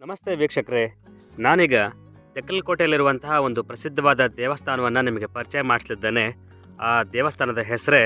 ನಮಸ್ತೆ ವೀಕ್ಷಕರೇ, ನಾನೀಗ ತೆಕ್ಕಲಕೋಟೆಯಲ್ಲಿರುವಂತಹ ಒಂದು ಪ್ರಸಿದ್ಧವಾದ ದೇವಸ್ಥಾನವನ್ನು ನಿಮಗೆ ಪರಿಚಯ ಮಾಡಿಸ್ಲಿದ್ದೇನೆ. ಆ ದೇವಸ್ಥಾನದ ಹೆಸರೇ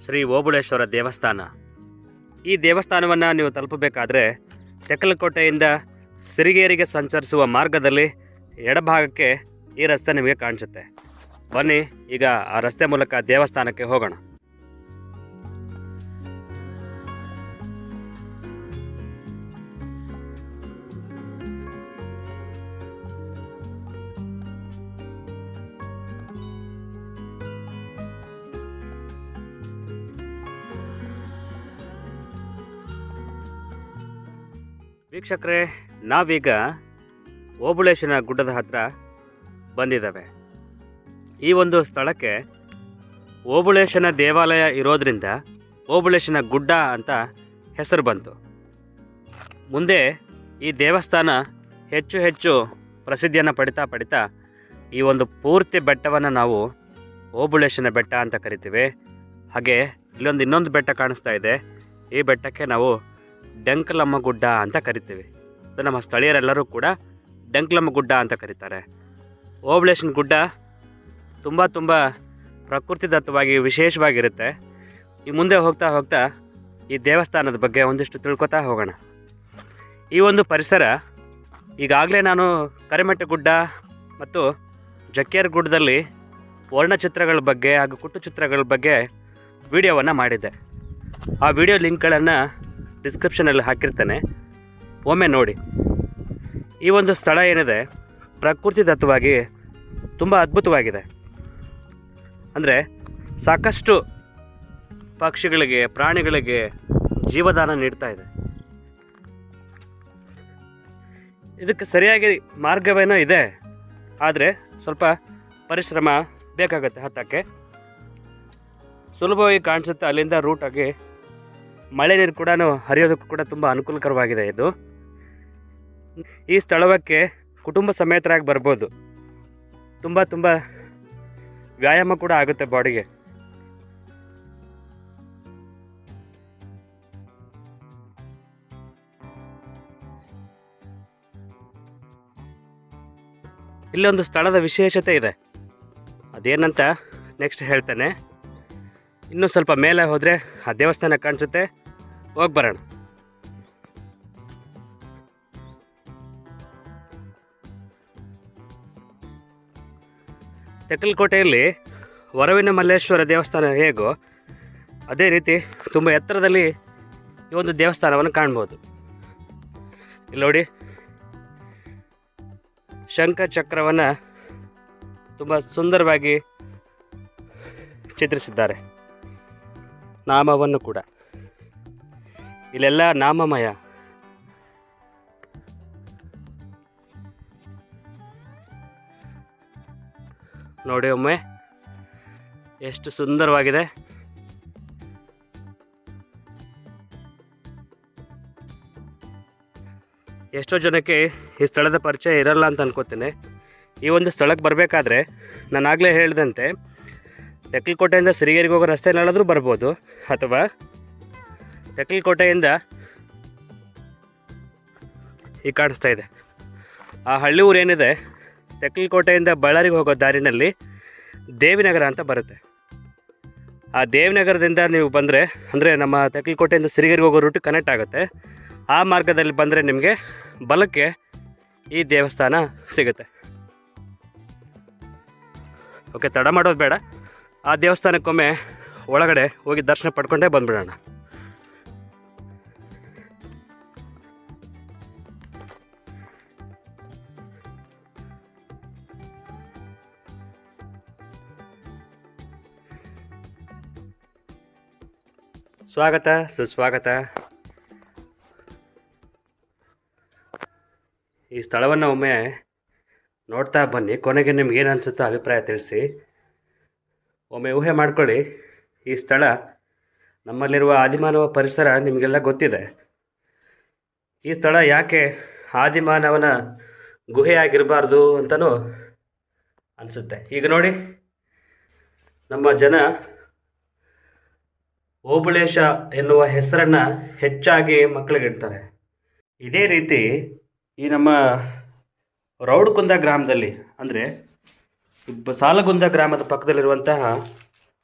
ಶ್ರೀ ಓಬುಳೇಶ್ವರ ದೇವಸ್ಥಾನ. ಈ ದೇವಸ್ಥಾನವನ್ನು ನೀವು ತಲುಪಬೇಕಾದ್ರೆ ತೆಕ್ಕಲಕೋಟೆಯಿಂದ ಸಿರಿಗೇರಿಗೆ ಸಂಚರಿಸುವ ಮಾರ್ಗದಲ್ಲಿ ಎಡಭಾಗಕ್ಕೆ ಈ ರಸ್ತೆ ನಿಮಗೆ ಕಾಣಿಸುತ್ತೆ. ಬನ್ನಿ ಈಗ ಆ ರಸ್ತೆ ಮೂಲಕ ದೇವಸ್ಥಾನಕ್ಕೆ ಹೋಗೋಣ. ವೀಕ್ಷಕರೇ, ನಾವೀಗ ಓಬುಳೇಶನ ಗುಡ್ಡದ ಹತ್ರ ಬಂದಿದ್ದಾವೆ. ಈ ಒಂದು ಸ್ಥಳಕ್ಕೆ ಓಬುಳೇಶನ ದೇವಾಲಯ ಇರೋದ್ರಿಂದ ಓಬುಳೇಶನ ಗುಡ್ಡ ಅಂತ ಹೆಸರು ಬಂತು. ಮುಂದೆ ಈ ದೇವಸ್ಥಾನ ಹೆಚ್ಚು ಹೆಚ್ಚು ಪ್ರಸಿದ್ಧಿಯನ್ನು ಪಡಿತಾ ಈ ಒಂದು ಪೂರ್ತಿ ಬೆಟ್ಟವನ್ನು ನಾವು ಓಬುಳೇಶನ ಬೆಟ್ಟ ಅಂತ ಕರಿತೀವಿ. ಹಾಗೆ ಇನ್ನೊಂದು ಬೆಟ್ಟ ಕಾಣಿಸ್ತಾ ಇದೆ. ಈ ಬೆಟ್ಟಕ್ಕೆ ನಾವು ಡಂಕಲಮ್ಮ ಗುಡ್ಡ ಅಂತ ಕರಿತೀವಿ. ಅದು ನಮ್ಮ ಸ್ಥಳೀಯರೆಲ್ಲರೂ ಕೂಡ ಡಂಕಲಮ್ಮ ಗುಡ್ಡ ಅಂತ ಕರೀತಾರೆ. ಓಬುಳೇಶನ ಗುಡ್ಡ ತುಂಬ ಪ್ರಕೃತಿದತ್ತವಾಗಿ ವಿಶೇಷವಾಗಿರುತ್ತೆ. ಈ ಮುಂದೆ ಹೋಗ್ತಾ ಈ ದೇವಸ್ಥಾನದ ಬಗ್ಗೆ ಒಂದಿಷ್ಟು ತಿಳ್ಕೊತಾ ಹೋಗೋಣ. ಈ ಒಂದು ಪರಿಸರ ಈಗಾಗಲೇ ನಾನು ಕರಿಮೆಟ್ಟ ಗುಡ್ಡ ಮತ್ತು ಜಕ್ಕೇರ್ ಗುಡ್ಡದಲ್ಲಿ ವರ್ಣಚಿತ್ರಗಳ ಬಗ್ಗೆ ಹಾಗೂ ಕುಟ್ಟು ಚಿತ್ರಗಳ ಬಗ್ಗೆ ವಿಡಿಯೋವನ್ನು ಮಾಡಿದ್ದೆ. ಆ ವಿಡಿಯೋ ಲಿಂಕ್ಗಳನ್ನು ಡಿಸ್ಕ್ರಿಪ್ಷನಲ್ಲಿ ಹಾಕಿರ್ತೇನೆ, ಒಮ್ಮೆ ನೋಡಿ. ಈ ಒಂದು ಸ್ಥಳ ಏನಿದೆ ಪ್ರಕೃತಿದತ್ತವಾಗಿ ತುಂಬ ಅದ್ಭುತವಾಗಿದೆ. ಅಂದರೆ ಸಾಕಷ್ಟು ಪಕ್ಷಿಗಳಿಗೆ, ಪ್ರಾಣಿಗಳಿಗೆ ಜೀವದಾನ ನೀಡ್ತಾ ಇದೆ. ಇದಕ್ಕೆ ಸರಿಯಾಗಿ ಮಾರ್ಗವೇನೋ ಇದೆ, ಆದರೆ ಸ್ವಲ್ಪ ಪರಿಶ್ರಮ ಬೇಕಾಗುತ್ತೆ. ಹತ್ತಕ್ಕೆ ಸುಲಭವಾಗಿ ಕಾಣಿಸುತ್ತೆ. ಅಲ್ಲಿಂದ ರೂಟಾಗಿ ಮಳೆ ನೀರು ಕೂಡ ಹರಿಯೋದಕ್ಕೂ ಕೂಡ ತುಂಬ ಅನುಕೂಲಕರವಾಗಿದೆ. ಇದು ಈ ಸ್ಥಳಕ್ಕೆ ಕುಟುಂಬ ಸಮೇತರಾಗಿ ಬರ್ಬೋದು. ತುಂಬ ವ್ಯಾಯಾಮ ಕೂಡ ಆಗುತ್ತೆ ಬಾಡಿಗೆ. ಇಲ್ಲೊಂದು ಸ್ಥಳದ ವಿಶೇಷತೆ ಇದೆ, ಅದೇನಂತ ನೆಕ್ಸ್ಟ್ ಹೇಳ್ತೇನೆ. ಇನ್ನೂ ಸ್ವಲ್ಪ ಮೇಲೆ ಹೋದರೆ ಆ ದೇವಸ್ಥಾನ ಕಾಣಿಸುತ್ತೆ, ಹೋಗಿ ಬರೋಣ. ತೆಕ್ಕಲಕೋಟೆಯಲ್ಲಿ ವರವಿನ ಮಲ್ಲೇಶ್ವರ ದೇವಸ್ಥಾನ ಹೇಗೋ ಅದೇ ರೀತಿ ತುಂಬ ಎತ್ತರದಲ್ಲಿ ಈ ಒಂದು ದೇವಸ್ಥಾನವನ್ನು ಕಾಣ್ಬೋದು. ಇಲ್ಲಿ ನೋಡಿ, ಶಂಖ ಚಕ್ರವನ್ನು ತುಂಬ ಸುಂದರವಾಗಿ ಚಿತ್ರಿಸಿದ್ದಾರೆ. ನಾಮವನ್ನು ಕೂಡ ಇಲ್ಲೆಲ್ಲ ನಾಮಮಯ. ನೋಡಿ ಒಮ್ಮೆ ಎಷ್ಟು ಸುಂದರವಾಗಿದೆ. ಎಷ್ಟೋ ಜನಕ್ಕೆ ಈ ಸ್ಥಳದ ಪರಿಚಯ ಇರಲ್ಲ ಅಂತ ಅನ್ಕೋತೇನೆ. ಈ ಒಂದು ಸ್ಥಳಕ್ಕೆ ಬರಬೇಕಾದ್ರೆ ನಾನು ಆಗಲೇ ಹೇಳಿದಂತೆ ತೆಕ್ಕಲಕೋಟೆಯಿಂದ ಸಿರಿಗೇರಿಗೆ ಹೋಗೋ ರಸ್ತೆಯಲ್ಲಾದರೂ ಬರ್ಬೋದು, ಅಥವಾ ತೆಕ್ಕಲಕೋಟೆಯಿಂದ ಈ ಕಾಣಿಸ್ತಾ ಇದೆ ಆ ಹಳ್ಳಿ ಊರು ಏನಿದೆ, ತೆಕ್ಕಲಕೋಟೆಯಿಂದ ಬಳ್ಳಾರಿಗೆ ಹೋಗೋ ದಾರಿನಲ್ಲಿ ದೇವಿನಗರ ಅಂತ ಬರುತ್ತೆ. ಆ ದೇವಿನಗರದಿಂದ ನೀವು ಬಂದರೆ, ಅಂದರೆ ನಮ್ಮ ತೆಕ್ಕಲಕೋಟೆಯಿಂದ ಸಿರಿಗೇರಿಗೆ ಹೋಗೋ ರೂಟ್ ಕನೆಕ್ಟ್ ಆಗುತ್ತೆ. ಆ ಮಾರ್ಗದಲ್ಲಿ ಬಂದರೆ ನಿಮಗೆ ಬಲಕ್ಕೆ ಈ ದೇವಸ್ಥಾನ ಸಿಗುತ್ತೆ. ಓಕೆ, ತಡ ಮಾಡೋದು ಬೇಡ, ಆ ದೇವಸ್ಥಾನಕ್ಕೊಮ್ಮೆ ಒಳಗಡೆ ಹೋಗಿ ದರ್ಶನ ಪಡ್ಕೊಂಡೇ ಬಂದ್ಬಿಡೋಣ. ಸ್ವಾಗತ ಸುಸ್ವಾಗತ. ಈ ಸ್ಥಳವನ್ನು ಒಮ್ಮೆ ನೋಡ್ತಾ ಬನ್ನಿ. ಕೊನೆಗೆ ನಿಮ್ಗೆ ಏನು ಅನಿಸುತ್ತೋ ಅಭಿಪ್ರಾಯ ತಿಳಿಸಿ. ಒಮ್ಮೆ ಊಹೆ ಮಾಡ್ಕೊಳ್ಳಿ, ಈ ಸ್ಥಳ ನಮ್ಮಲ್ಲಿರುವ ಆದಿಮಾನವ ಪರಿಸರ ನಿಮಗೆಲ್ಲ ಗೊತ್ತಿದೆ. ಈ ಸ್ಥಳ ಯಾಕೆ ಆದಿಮಾನವನ ಗುಹೆಯಾಗಿರಬಾರ್ದು ಅಂತಲೂ ಅನಿಸುತ್ತೆ. ಈಗ ನೋಡಿ, ನಮ್ಮ ಜನ ಓಬುಳೇಶ ಎನ್ನುವ ಹೆಸರನ್ನು ಹೆಚ್ಚಾಗಿ ಮಕ್ಕಳಿಗೆ ಇಡ್ತಾರೆ. ಇದೇ ರೀತಿ ಈ ನಮ್ಮ ರೌಡ್ಕುಂದ ಗ್ರಾಮದಲ್ಲಿ ಅಂದರೆ ಸಾಲಗುಂದ ಗ್ರಾಮದ ಪಕ್ಕದಲ್ಲಿರುವಂತಹ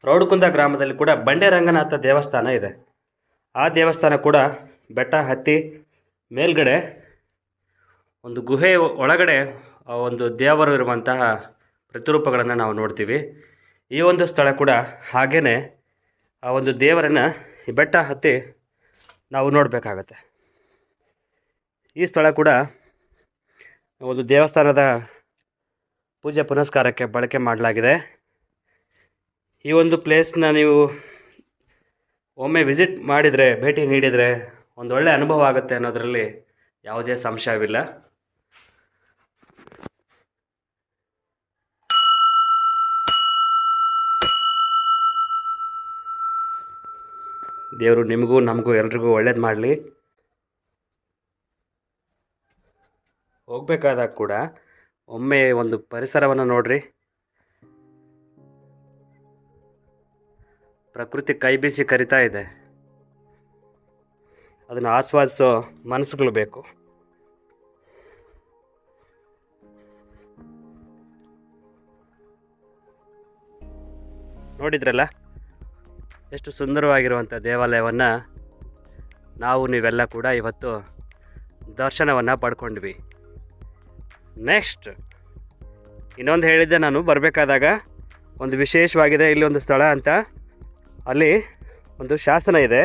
ರೌಡ್ಕುಂದ ಗ್ರಾಮದಲ್ಲಿ ಕೂಡ ಬಂಡೆ ರಂಗನಾಥ ದೇವಸ್ಥಾನ ಇದೆ. ಆ ದೇವಸ್ಥಾನ ಕೂಡ ಬೆಟ್ಟ ಹತ್ತಿ ಮೇಲ್ಗಡೆ ಒಂದು ಗುಹೆ ಒಳಗಡೆ ಒಂದು ದೇವರು ಇರುವಂತಹ ಪ್ರತಿರೂಪಗಳನ್ನು ನಾವು ನೋಡ್ತೀವಿ. ಈ ಒಂದು ಸ್ಥಳ ಕೂಡ ಹಾಗೇ ಆ ಒಂದು ದೇವರನ್ನು ಈ ಬೆಟ್ಟ ಹತ್ತಿ ನಾವು ನೋಡಬೇಕಾಗತ್ತೆ. ಈ ಸ್ಥಳ ಕೂಡ ಒಂದು ದೇವಸ್ಥಾನದ ಪೂಜೆ ಪುನಸ್ಕಾರಕ್ಕೆ ಬಳಕೆ ಮಾಡಲಾಗಿದೆ. ಈ ಒಂದು ಪ್ಲೇಸ್ನ ನೀವು ಒಮ್ಮೆ ವಿಸಿಟ್ ಮಾಡಿದರೆ, ಭೇಟಿ ನೀಡಿದರೆ ಒಂದು ಒಳ್ಳೆಯ ಅನುಭವ ಆಗುತ್ತೆ ಅನ್ನೋದರಲ್ಲಿ ಯಾವುದೇ ಸಂಶಯವಿಲ್ಲ. ದೇವರು ನಿಮಗೂ ನಮಗೂ ಎಲ್ರಿಗೂ ಒಳ್ಳೇದು ಮಾಡಲಿ. ಹೋಗಬೇಕಾದಾಗ ಕೂಡ ಒಮ್ಮೆ ಒಂದು ಪರಿಸರವನ್ನು ನೋಡ್ರಿ. ಪ್ರಕೃತಿ ಕೈ ಬೀಸಿ ಕರಿತಾ ಇದೆ. ಅದನ್ನು ಆಸ್ವಾದಿಸೋ ಮನಸ್ಸುಗಳು ಬೇಕು. ನೋಡಿದ್ರಲ್ಲ ಎಷ್ಟು ಸುಂದರವಾಗಿರುವಂಥ ದೇವಾಲಯವನ್ನು ನೀವೆಲ್ಲ ಕೂಡ ಇವತ್ತು ದರ್ಶನವನ್ನು ಪಡ್ಕೊಂಡ್ವಿ. ನೆಕ್ಸ್ಟ್ ಇನ್ನೊಂದು ಹೇಳಿದ್ದೆ ನಾನು, ಬರಬೇಕಾದಾಗ ಒಂದು ವಿಶೇಷವಾಗಿದೆ ಇಲ್ಲಿ ಒಂದು ಸ್ಥಳ ಅಂತ. ಅಲ್ಲಿ ಒಂದು ಶಾಸನ ಇದೆ.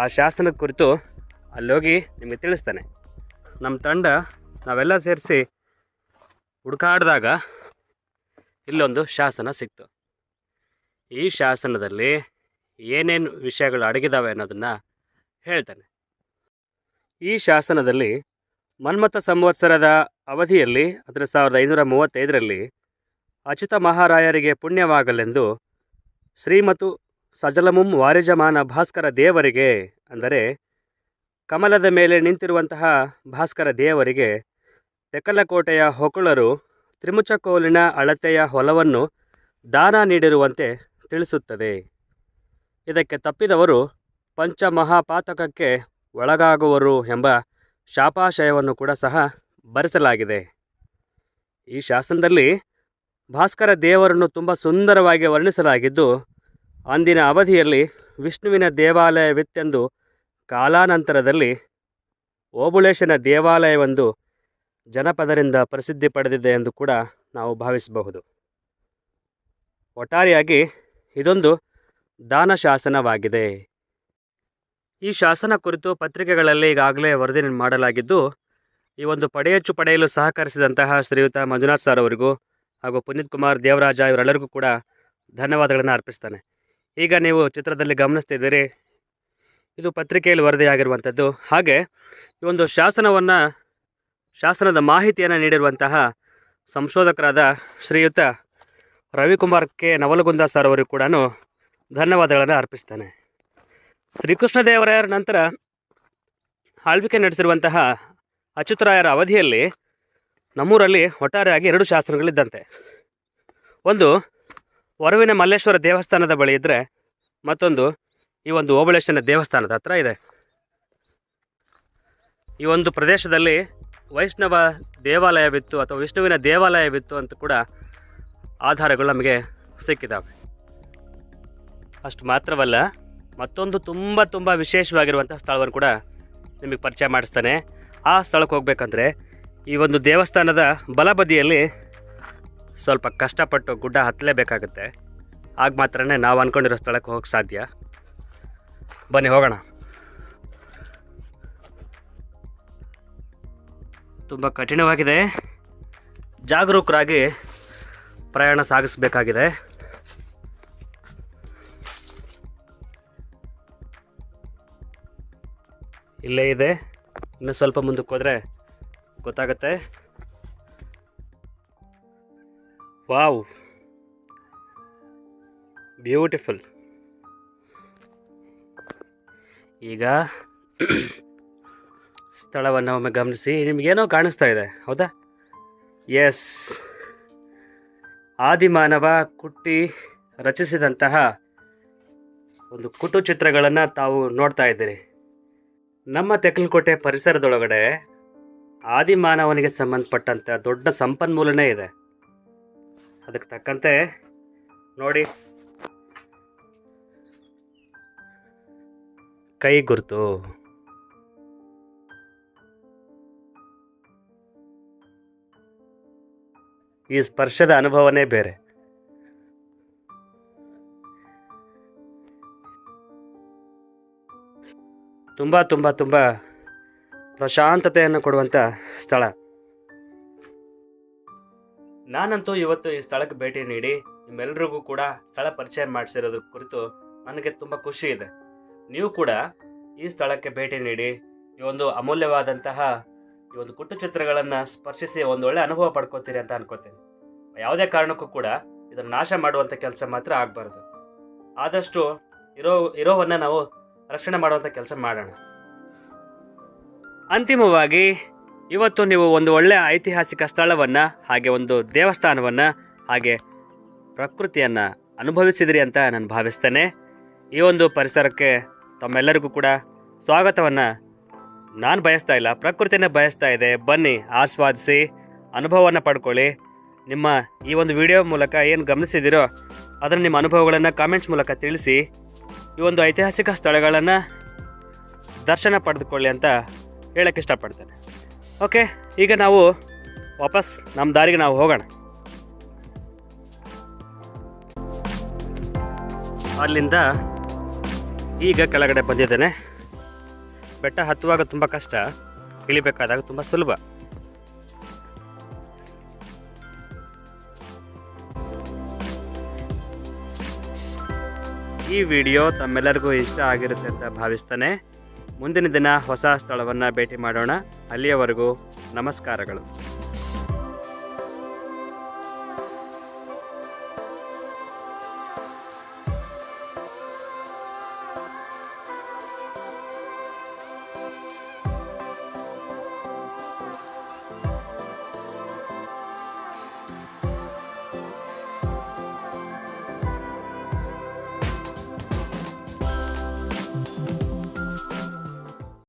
ಆ ಶಾಸನದ ಕುರಿತು ಅಲ್ಲೋಗಿ ನಿಮಗೆ ತಿಳಿಸ್ತಾನೆ. ನಮ್ಮ ತಂಡ ನಾವೆಲ್ಲ ಸೇರಿಸಿ ಹುಡುಕಾಡಿದಾಗ ಇಲ್ಲೊಂದು ಶಾಸನ ಸಿಕ್ತು. ಈ ಶಾಸನದಲ್ಲಿ ಏನೇನು ವಿಷಯಗಳು ಅಡಗಿದಾವೆ ಅನ್ನೋದನ್ನು ಹೇಳ್ತಾನೆ. ಈ ಶಾಸನದಲ್ಲಿ ಮನ್ಮಥ ಸಂವತ್ಸರದ ಅವಧಿಯಲ್ಲಿ ಅಂದರೆ 1535ರಲ್ಲಿ ಅಚ್ಯುತ ಮಹಾರಾಯರಿಗೆ ಪುಣ್ಯವಾಗಲೆಂದು ಶ್ರೀಮತು ಸಜಲಮುಂ ವಾರಿಜಮಾನ ಭಾಸ್ಕರ ದೇವರಿಗೆ, ಅಂದರೆ ಕಮಲದ ಮೇಲೆ ನಿಂತಿರುವಂತಹ ಭಾಸ್ಕರ ದೇವರಿಗೆ ತೆಕ್ಕಲಕೋಟೆಯ ಹೊಕುಳರು ತ್ರಿಮುಚಕೋಲಿನ ಅಳತೆಯ ಹೊಲವನ್ನು ದಾನ ನೀಡಿರುವಂತೆ ತಿಳಿಸುತ್ತದೆ. ಇದಕ್ಕೆ ತಪ್ಪಿದವರು ಪಂಚಮಹಾಪಾತಕಕ್ಕೆ ಒಳಗಾಗುವರು ಎಂಬ ಶಾಪಾಶಯವನ್ನು ಕೂಡ ಸಹ ಬರೆಸಲಾಗಿದೆ. ಈ ಶಾಸನದಲ್ಲಿ ಭಾಸ್ಕರ ದೇವರನ್ನು ತುಂಬ ಸುಂದರವಾಗಿ ವರ್ಣಿಸಲಾಗಿದ್ದು, ಅಂದಿನ ಅವಧಿಯಲ್ಲಿ ವಿಷ್ಣುವಿನ ದೇವಾಲಯವಿತ್ತೆಂದು ಕಾಲಾನಂತರದಲ್ಲಿ ಓಬುಳೇಶನ ದೇವಾಲಯವೊಂದು ಜನಪದರಿಂದ ಪ್ರಸಿದ್ಧಿ ಪಡೆದಿದೆ ಎಂದು ಕೂಡ ನಾವು ಭಾವಿಸಬಹುದು. ಒಟ್ಟಾರೆಯಾಗಿ ಇದೊಂದು ದಾನ ಶಾಸನವಾಗಿದೆ. ಈ ಶಾಸನ ಕುರಿತು ಪತ್ರಿಕೆಗಳಲ್ಲಿ ಈಗಾಗಲೇ ವರದಿ ಮಾಡಲಾಗಿದ್ದು, ಈ ಒಂದು ಪಡೆಯಚ್ಚು ಪಡೆಯಲು ಸಹಕರಿಸಿದಂತಹ ಶ್ರೀಯುತ ಮಂಜುನಾಥ್ ಸರ್ ಅವರಿಗೂ ಹಾಗೂ ಪುನೀತ್ ಕುಮಾರ್ ದೇವರಾಜ ಇವರೆಲ್ಲರಿಗೂ ಕೂಡ ಧನ್ಯವಾದಗಳನ್ನು ಅರ್ಪಿಸ್ತಾನೆ. ಈಗ ನೀವು ಚಿತ್ರದಲ್ಲಿ ಗಮನಿಸ್ತಿದ್ದೀರಿ, ಇದು ಪತ್ರಿಕೆಯಲ್ಲಿ ವರದಿಯಾಗಿರುವಂಥದ್ದು. ಹಾಗೆ ಈ ಒಂದು ಶಾಸನದ ಮಾಹಿತಿಯನ್ನು ನೀಡಿರುವಂತಹ ಸಂಶೋಧಕರಾದ ಶ್ರೀಯುತ ರವಿಕುಮಾರ್ ಕೆ ನವಲಗುಂದ ಸರ್ ಅವರಿಗೂ ಕೂಡ ಧನ್ಯವಾದಗಳನ್ನು ಅರ್ಪಿಸ್ತಾನೆ. ಶ್ರೀಕೃಷ್ಣದೇವರಾಯರ ನಂತರ ಆಳ್ವಿಕೆ ನಡೆಸಿರುವಂತಹ ಅಚ್ಯುತರಾಯರ ಅವಧಿಯಲ್ಲಿ ನಮ್ಮೂರಲ್ಲಿ ಒಟ್ಟಾರೆಯಾಗಿ 2 ಶಾಸನಗಳಿದ್ದಂತೆ. ಒಂದು ವರುವಿನ ಮಲ್ಲೇಶ್ವರ ದೇವಸ್ಥಾನದ ಬಳಿ ಇದ್ದರೆ, ಮತ್ತೊಂದು ಈ ಒಂದು ಓಬಳೇಶನ ದೇವಸ್ಥಾನದ ಹತ್ರ ಇದೆ. ಈ ಒಂದು ಪ್ರದೇಶದಲ್ಲಿ ವೈಷ್ಣವ ದೇವಾಲಯವಿತ್ತು ಅಥವಾ ವಿಷ್ಣುವಿನ ದೇವಾಲಯವಿತ್ತು ಅಂತ ಕೂಡ ಆಧಾರಗಳು ನಮಗೆ ಸಿಕ್ಕಿದ್ದಾವೆ. ಅಷ್ಟು ಮಾತ್ರವಲ್ಲ, ಮತ್ತೊಂದು ತುಂಬ ವಿಶೇಷವಾಗಿರುವಂಥ ಸ್ಥಳವನ್ನು ಕೂಡ ನಿಮಗೆ ಪರಿಚಯ ಮಾಡಿಸ್ತಾನೆ. ಆ ಸ್ಥಳಕ್ಕೆ ಹೋಗ್ಬೇಕಂದ್ರೆ ಈ ಒಂದು ದೇವಸ್ಥಾನದ ಬಲಬದಿಯಲ್ಲಿ ಸ್ವಲ್ಪ ಕಷ್ಟಪಟ್ಟು ಗುಡ್ಡ ಹತ್ತಲೇಬೇಕಾಗುತ್ತೆ. ಆಗ ಮಾತ್ರ ನಾವು ಅಂದ್ಕೊಂಡಿರೋ ಸ್ಥಳಕ್ಕೆ ಹೋಗಕ್ಕೆ ಸಾಧ್ಯ. ಬನ್ನಿ ಹೋಗೋಣ. ತುಂಬ ಕಠಿಣವಾಗಿದೆ. ಜಾಗರೂಕರಾಗಿ ಪ್ರಯಾಣ ಸಾಗಿಸಬೇಕಾಗಿದೆ. ಇಲ್ಲೇ ಇದೆ, ಇನ್ನೂ ಸ್ವಲ್ಪ ಮುಂದಕ್ಕೆ ಹೋದರೆ ಗೊತ್ತಾಗುತ್ತೆ. Wow, beautiful. ಈಗ ಸ್ಥಳವನ್ನು ಒಮ್ಮೆ ಗಮನಿಸಿ. ನಿಮಗೇನೋ ಕಾಣಿಸ್ತಾ ಇದೆ, ಹೌದಾ? ಎಸ್, ಆದಿಮಾನವ ಕುಟ್ಟಿ ರಚಿಸಿದಂತಹ ಒಂದು ಕುಟು ಚಿತ್ರಗಳನ್ನು ತಾವು ನೋಡ್ತಾ ಇದ್ದೀರಿ. ನಮ್ಮ ತೆಕ್ಕಲಕೋಟೆ ಪರಿಸರದೊಳಗಡೆ ಆದಿಮಾನವನಿಗೆ ಸಂಬಂಧಪಟ್ಟಂಥ ದೊಡ್ಡ ಸಂಪನ್ಮೂಲನೇ ಇದೆ. ಅದಕ್ಕೆ ತಕ್ಕಂತೆ ನೋಡಿ, ಕೈ ಗುರುತು. ಈ ಸ್ಪರ್ಶದ ಅನುಭವನೇ ಬೇರೆ. ತುಂಬ ತುಂಬ ತುಂಬ ಪ್ರಶಾಂತತೆಯನ್ನು ಕೊಡುವಂಥ ಸ್ಥಳ. ನಾನಂತೂ ಇವತ್ತು ಈ ಸ್ಥಳಕ್ಕೆ ಭೇಟಿ ನೀಡಿ ನಿಮ್ಮೆಲ್ಲರಿಗೂ ಕೂಡ ಸ್ಥಳ ಪರಿಚಯ ಮಾಡಿಸಿರೋದ್ರ ಕುರಿತು ನನಗೆ ತುಂಬ ಖುಷಿ ಇದೆ. ನೀವು ಕೂಡ ಈ ಸ್ಥಳಕ್ಕೆ ಭೇಟಿ ನೀಡಿ ಈ ಒಂದು ಅಮೂಲ್ಯವಾದಂತಹ ಈ ಒಂದು ಕುಟ್ಟು ಚಿತ್ರಗಳನ್ನು ಸ್ಪರ್ಶಿಸಿ ಒಂದು ಒಳ್ಳೆ ಅನುಭವ ಪಡ್ಕೋತೀರಿ ಅಂತ ಅನ್ಕೋತೀನಿ. ಯಾವುದೇ ಕಾರಣಕ್ಕೂ ಕೂಡ ಇದನ್ನು ನಾಶ ಮಾಡುವಂಥ ಕೆಲಸ ಮಾತ್ರ ಆಗಬಾರ್ದು. ಆದಷ್ಟು ಇರೋವನ್ನು ನಾವು ರಕ್ಷಣೆ ಮಾಡುವಂಥ ಕೆಲಸ ಮಾಡೋಣ. ಅಂತಿಮವಾಗಿ ಇವತ್ತು ನೀವು ಒಂದು ಒಳ್ಳೆಯ ಐತಿಹಾಸಿಕ ಸ್ಥಳವನ್ನು, ಹಾಗೆ ಒಂದು ದೇವಸ್ಥಾನವನ್ನು, ಹಾಗೆ ಪ್ರಕೃತಿಯನ್ನು ಅನುಭವಿಸಿದ್ರಿ ಅಂತ ನಾನು ಭಾವಿಸ್ತೇನೆ. ಈ ಒಂದು ಪರಿಸರಕ್ಕೆ ತಮ್ಮೆಲ್ಲರಿಗೂ ಕೂಡ ಸ್ವಾಗತವನ್ನು ನಾನು ಬಯಸ್ತಾ ಇಲ್ಲ, ಪ್ರಕೃತಿನೇ ಬಯಸ್ತಾ ಇದೆ. ಬನ್ನಿ, ಆಸ್ವಾದಿಸಿ, ಅನುಭವವನ್ನು ಪಡ್ಕೊಳ್ಳಿ. ನಿಮ್ಮ ಈ ಒಂದು ವಿಡಿಯೋ ಮೂಲಕ ಏನು ಗಮನಿಸಿದಿರೋ ಅದನ್ನು ನಿಮ್ಮ ಅನುಭವಗಳನ್ನು ಕಾಮೆಂಟ್ಸ್ ಮೂಲಕ ತಿಳಿಸಿ. ಈ ಒಂದು ಐತಿಹಾಸಿಕ ಸ್ಥಳಗಳನ್ನು ದರ್ಶನ ಪಡೆದುಕೊಳ್ಳಿ ಅಂತ ಹೇಳಕ್ಕೆ ಇಷ್ಟಪಡ್ತೇನೆ. ಓಕೆ, ಈಗ ನಾವು ವಾಪಸ್ ನಮ್ಮ ದಾರಿಗೆ ನಾವು ಹೋಗೋಣ. ಅಲ್ಲಿಂದ ಈಗ ಕೆಳಗಡೆ ಬಂದಿದ್ದೇನೆ. ಬೆಟ್ಟ ಹತ್ತುವಾಗ ತುಂಬ ಕಷ್ಟ, ಇಳಿಬೇಕಾದಾಗ ತುಂಬ ಸುಲಭ. ಈ ವಿಡಿಯೋ ತಮ್ಮೆಲ್ಲರಿಗೂ ಇಷ್ಟ ಆಗಿರುತ್ತೆ ಅಂತ ಭಾವಿಸ್ತೇನೆ. ಮುಂದಿನ ದಿನ ಹೊಸ ಸ್ಥಳವನ್ನು ಭೇಟಿ ಮಾಡೋಣ. ಅಲ್ಲಿಯವರೆಗೂ ನಮಸ್ಕಾರಗಳು.